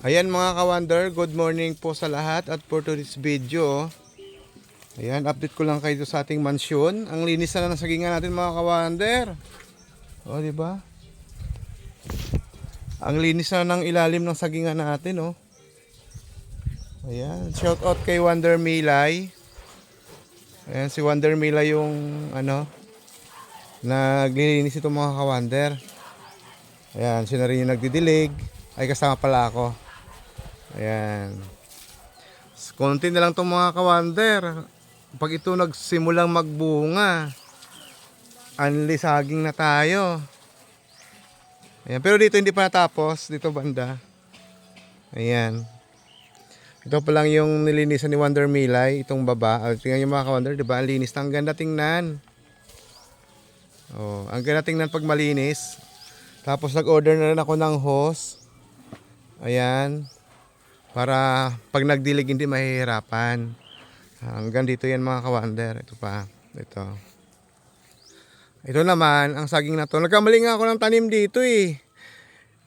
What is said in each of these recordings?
Ayan mga ka-wonder, good morning po sa lahat at for today's video. Ayan, update ko lang kayo sa ating mansyon. Ang linis na ng sagingan natin mga ka-wonder. O, di ba? Ang linis na ng ilalim ng sagingan natin, oh. Ayan, shout out kay Wonder Milay. Ayan, si Wonder Milay yung naglilinis ito mga ka-wonder. Ayan, siya na rin yung nagdidilig. Ay, kasama pala ako. Ayan. Konti na lang itong mga ka-wonder. Pag ito nagsimulang magbunga, anli saging na tayo. Ayan. Pero dito hindi pa natapos. Dito banda. Ayan. Ito pa lang yung nilinisan ni Wonder Milay. Itong baba. Tingnan yung mga ka-wonder. Diba? Ang linis. Ang ganda tingnan. Oh, ang ganda tingnan pag malinis. Tapos nag-order na rin ako ng hose. Ayan. Para pag nagdilig hindi mahihirapan. Hanggang dito yan mga ka-wonder. Ito pa. Ito. Ito naman, ang saging na to. Nagkamali nga ako ng tanim dito eh.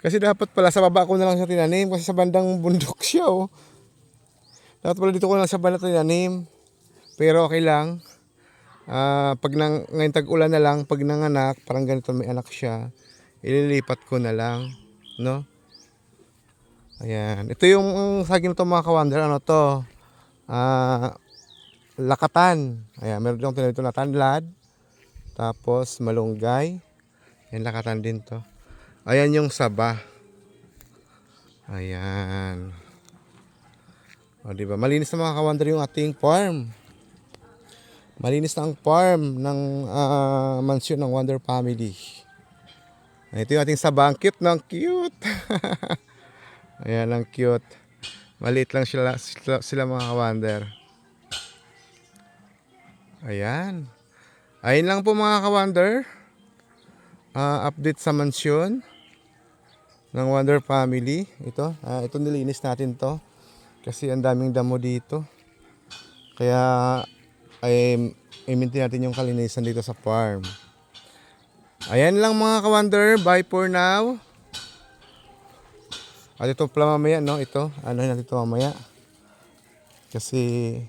Kasi dapat pala sa baba ko na lang siya tinanim. Kasi sa bandang bundok siya oh. Dapat pala dito ko na sa banda tinanim. Pero okay lang. Ngayon tag-ulan na lang. Pag nanganak, parang ganito may anak siya. Ililipat ko na lang. No? Ayan. Ito yung saging na to mga ka-wonder. Ano to? Lakatan. Ayan. Meron yung tinanito na tanlad. Tapos malunggay. Ayan, lakatan din to. Ayan yung saba. Ayan. O diba? Malinis na mga ka-wonder yung ating farm. Malinis na ang farm ng mansyon ng Wonder Family. Ito yung ating saba. Ang cute ng cute. Ayan, ang cute. Maliit lang sila mga ka-wonder. Ayan. Ayun lang po mga ka-wonder. Update sa mansyon ng Wonder Family. Ito nilinis natin to. Kasi ang daming damo dito. Kaya ay i-maintain natin yung kalinisan dito sa farm. Ayan lang mga ka-wonder. Bye for now. At ito pala mamaya, no? Ito. Ano natin ito mamaya. Kasi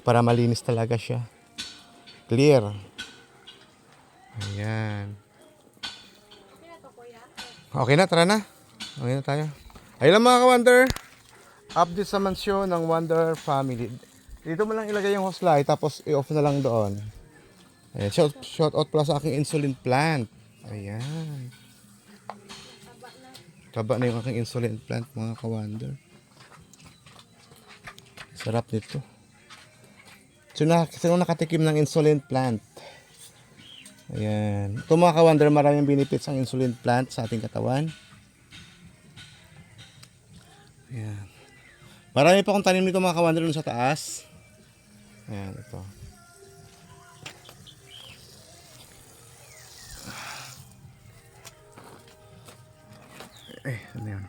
para malinis talaga siya. Clear. Ayan. Okay na, tara na. Okay na tayo. Ayun lang mga ka-wonder. Update sa mansyon ng Wonder Family. Dito mo lang ilagay yung hose light tapos i-off na lang doon. Ayan, shout out pala sa aking insulin plant. Ayan. Taba na yung aking insulin plant mga ka-wonder. Sarap nito. Sino nakatikim ng insulin plant? Ayan. Ito mga ka-wonder, maraming benefits ang insulin plant sa ating katawan. Ayan. Marami pa akong tanim nito mga ka-wonder dun sa taas. Ayan, ito. Ano yan?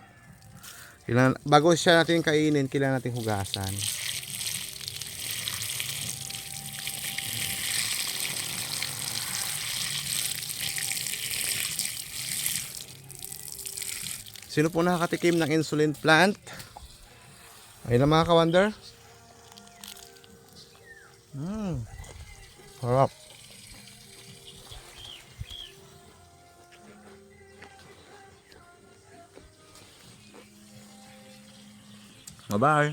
Bago siya natin kainin, kailangan natin hugasan. Sino po nakakatikim ng insulin plant? Ayun na mga ka-wonder. Harap. Bye-bye.